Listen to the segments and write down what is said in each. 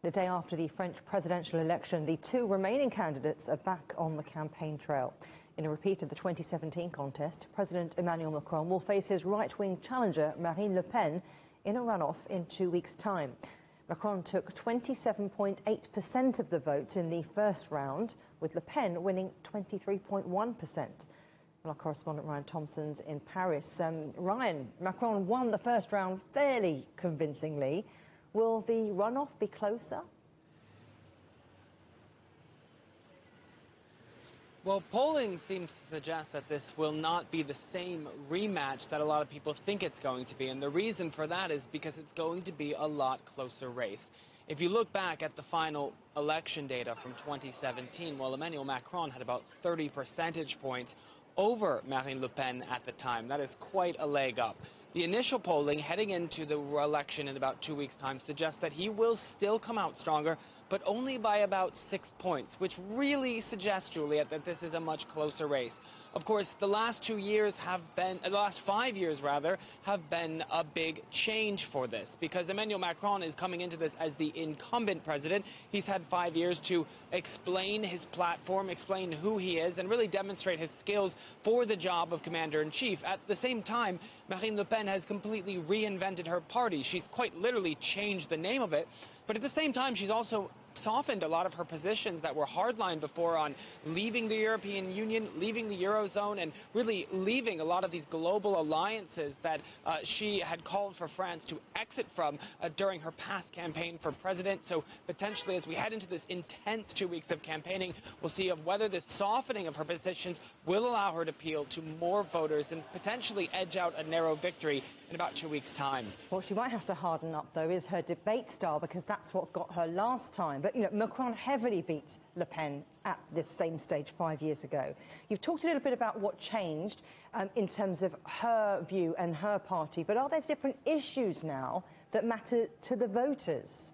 The day after the French presidential election, the two remaining candidates are back on the campaign trail. In a repeat of the 2017 contest, President Emmanuel Macron will face his right-wing challenger Marine Le Pen in a runoff in 2 weeks' time. Macron took 27.8% of the vote in the first round, with Le Pen winning 23.1%. Our correspondent Ryan Thompson's in Paris. Ryan, Macron won the first round fairly convincingly. Will the runoff be closer? Well, polling seems to suggest that this will not be the same rematch that a lot of people think it's going to be. And the reason for that is because it's going to be a lot closer race. If you look back at the final election data from 2017, well, Emmanuel Macron had about 30 percentage points over Marine Le Pen at the time. That is quite a leg up. The initial polling heading into the election in about 2 weeks' time suggests that he will still come out stronger, but only by about 6 points, which really suggests, Juliet, that this is a much closer race. Of course, the last 5 years have been a big change for this, because Emmanuel Macron is coming into this as the incumbent president. He's had 5 years to explain his platform, explain who he is, and really demonstrate his skills for the job of commander-in-chief. At the same time, Marine Le Pen has completely reinvented her party. She's quite literally changed the name of it, but at the same time, she's also softened a lot of her positions that were hardline before on leaving the European Union, leaving the Eurozone, and really leaving a lot of these global alliances that she had called for France to exit from during her past campaign for president. So potentially, as we head into this intense 2 weeks of campaigning, we'll see of whether this softening of her positions will allow her to appeal to more voters and potentially edge out a narrow victory in about 2 weeks' time. What she might have to harden up, though, is her debate style, because that's what got her last time. But, you know, Macron heavily beat Le Pen at this same stage 5 years ago. You've talked a little bit about what changed in terms of her view and her party, but are there different issues now that matter to the voters?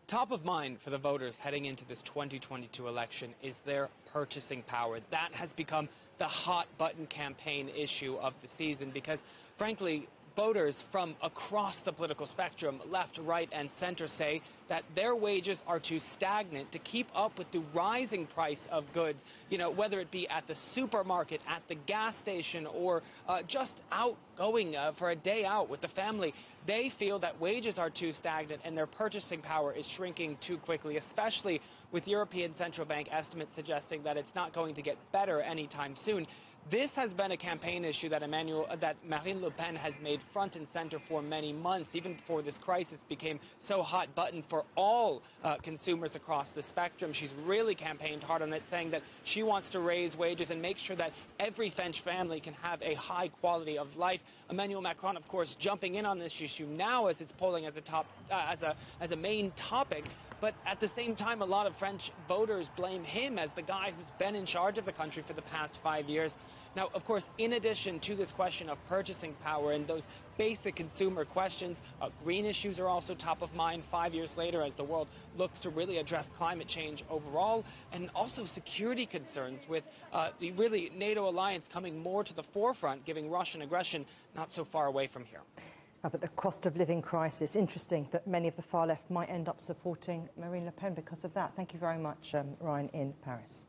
Top of mind for the voters heading into this 2022 election is their purchasing power. That has become the hot button campaign issue of the season because, frankly, voters from across the political spectrum, left, right, and center, say that their wages are too stagnant to keep up with the rising price of goods, you know, whether it be at the supermarket, at the gas station, or just out going for a day out with the family. They feel that wages are too stagnant and their purchasing power is shrinking too quickly, especially with European Central Bank estimates suggesting that it's not going to get better anytime soon. This has been a campaign issue that Marine Le Pen has made front and center for many months, even before this crisis became so hot button for all consumers across the spectrum. She's really campaigned hard on it, saying that she wants to raise wages and make sure that every French family can have a high quality of life. Emmanuel Macron, of course, jumping in on this issue now as it's polling as a main topic. But at the same time, a lot of French voters blame him as the guy who's been in charge of the country for the past 5 years. Now, of course, in addition to this question of purchasing power and those basic consumer questions, green issues are also top of mind 5 years later as the world looks to really address climate change overall, and also security concerns with the really NATO alliance coming more to the forefront, giving Russian aggression not so far away from here. But the cost of living crisis, interesting that many of the far left might end up supporting Marine Le Pen because of that. Thank you very much, Ryan, in Paris.